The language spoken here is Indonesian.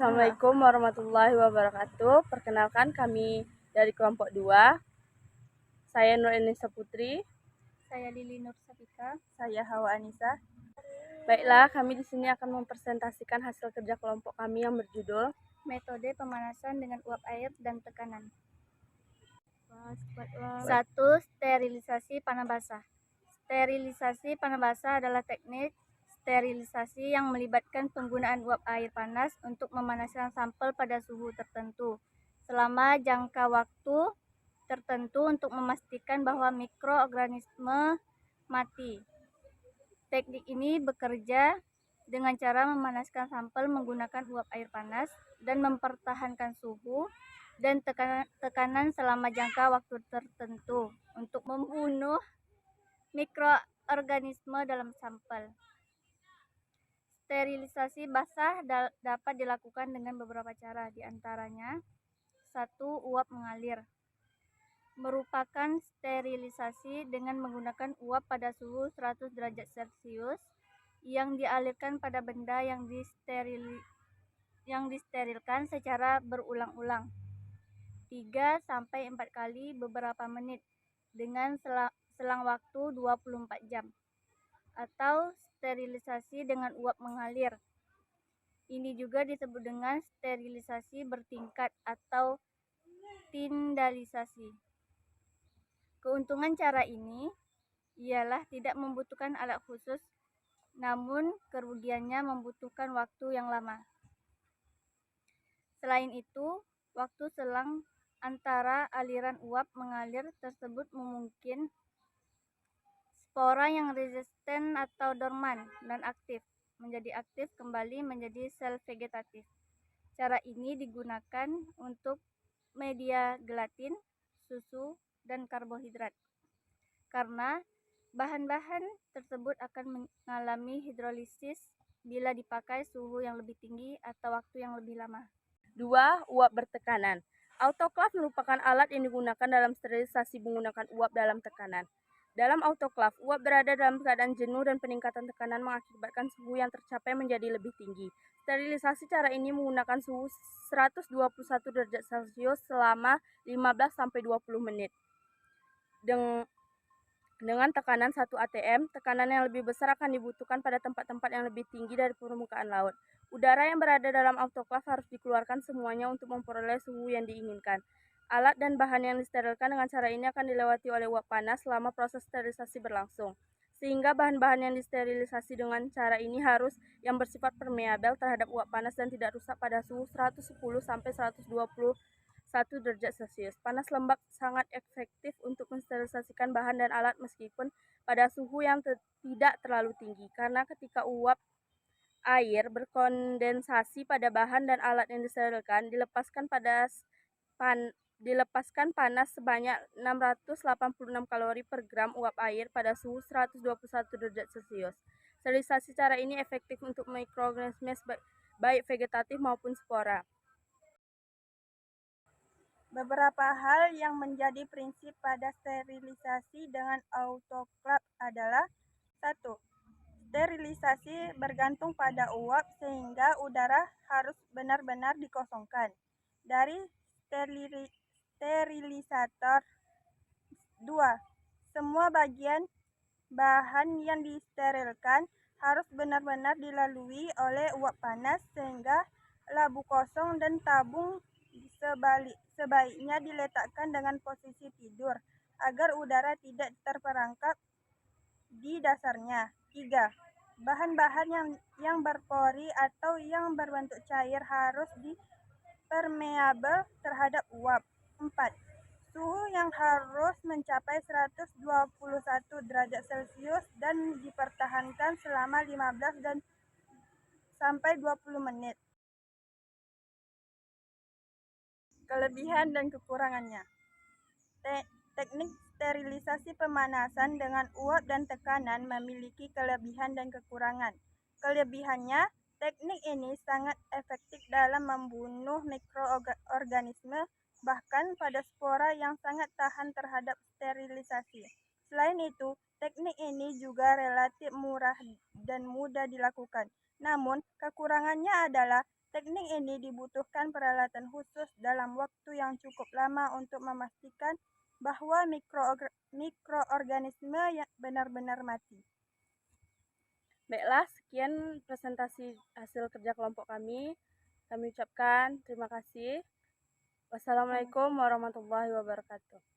Assalamualaikum warahmatullahi wabarakatuh. Perkenalkan kami dari kelompok 2. Saya Nur Enisa Putri. Saya Lili Nur Safika. Saya Hawa Anissa. Baiklah, kami di sini akan mempresentasikan hasil kerja kelompok kami yang berjudul Metode pemanasan dengan uap air dan tekanan. 1. Sterilisasi panah basah. Sterilisasi panah basah adalah teknik sterilisasi yang melibatkan penggunaan uap air panas untuk memanaskan sampel pada suhu tertentu selama jangka waktu tertentu untuk memastikan bahwa mikroorganisme mati. Teknik ini bekerja dengan cara memanaskan sampel menggunakan uap air panas dan mempertahankan suhu dan tekanan selama jangka waktu tertentu untuk membunuh mikroorganisme dalam sampel. Sterilisasi basah dapat dilakukan dengan beberapa cara, diantaranya 1. Uap mengalir merupakan sterilisasi dengan menggunakan uap pada suhu 100 derajat Celcius yang dialirkan pada benda yang disterilkan secara berulang-ulang 3-4 kali beberapa menit dengan selang waktu 24 jam. Atau sterilisasi dengan uap mengalir. Ini juga disebut dengan sterilisasi bertingkat atau tindalisasi. Keuntungan cara ini ialah tidak membutuhkan alat khusus, namun kerugiannya membutuhkan waktu yang lama. Selain itu, waktu selang antara aliran uap mengalir tersebut memungkinkan spora yang resisten atau dorman dan aktif menjadi aktif kembali menjadi sel vegetatif. Cara ini digunakan untuk media gelatin, susu, dan karbohidrat. Karena bahan-bahan tersebut akan mengalami hidrolisis bila dipakai suhu yang lebih tinggi atau waktu yang lebih lama. 2. Uap bertekanan. Autoklav merupakan alat yang digunakan dalam sterilisasi menggunakan uap dalam tekanan. Dalam autoklav, uap berada dalam keadaan jenuh dan peningkatan tekanan mengakibatkan suhu yang tercapai menjadi lebih tinggi. Sterilisasi cara ini menggunakan suhu 121 derajat Celcius selama 15-20 menit. Dengan tekanan 1 atm, tekanan yang lebih besar akan dibutuhkan pada tempat-tempat yang lebih tinggi dari permukaan laut. Udara yang berada dalam autoklav harus dikeluarkan semuanya untuk memperoleh suhu yang diinginkan. Alat dan bahan yang disterilkan dengan cara ini akan dilewati oleh uap panas selama proses sterilisasi berlangsung. Sehingga bahan-bahan yang disterilisasi dengan cara ini harus yang bersifat permeabel terhadap uap panas dan tidak rusak pada suhu 110-121 derajat Celcius. Panas lembab sangat efektif untuk mensterilisasikan bahan dan alat meskipun pada suhu yang tidak terlalu tinggi. Karena ketika uap air berkondensasi pada bahan dan alat yang disterilkan, dilepaskan panas sebanyak 686 kalori per gram uap air pada suhu 121 derajat Celcius. Sterilisasi cara ini efektif untuk mikroorganisme baik vegetatif maupun spora. Beberapa hal yang menjadi prinsip pada sterilisasi dengan autoklav adalah 1. Sterilisasi bergantung pada uap sehingga udara harus benar-benar dikosongkan dari sterilisator. 2. Semua bagian bahan yang disterilkan harus benar-benar dilalui oleh uap panas sehingga labu kosong dan tabung sebaiknya diletakkan dengan posisi tidur agar udara tidak terperangkap di dasarnya. 3. Bahan-bahan yang berpori atau yang berbentuk cair harus dipermeabel terhadap uap. 4. Suhu yang harus mencapai 121 derajat Celcius dan dipertahankan selama 15-20 menit. Kelebihan dan kekurangannya. Teknik sterilisasi pemanasan dengan uap dan tekanan memiliki kelebihan dan kekurangan. Kelebihannya, teknik ini sangat efektif dalam membunuh mikroorganisme, bahkan pada spora yang sangat tahan terhadap sterilisasi. Selain itu, teknik ini juga relatif murah dan mudah dilakukan. Namun, kekurangannya adalah Teknik ini dibutuhkan peralatan khusus dalam waktu yang cukup lama untuk memastikan bahwa mikroorganisme benar-benar mati. Baiklah, sekian presentasi hasil kerja kelompok kami. Kami ucapkan terima kasih. Wassalamualaikum warahmatullahi wabarakatuh.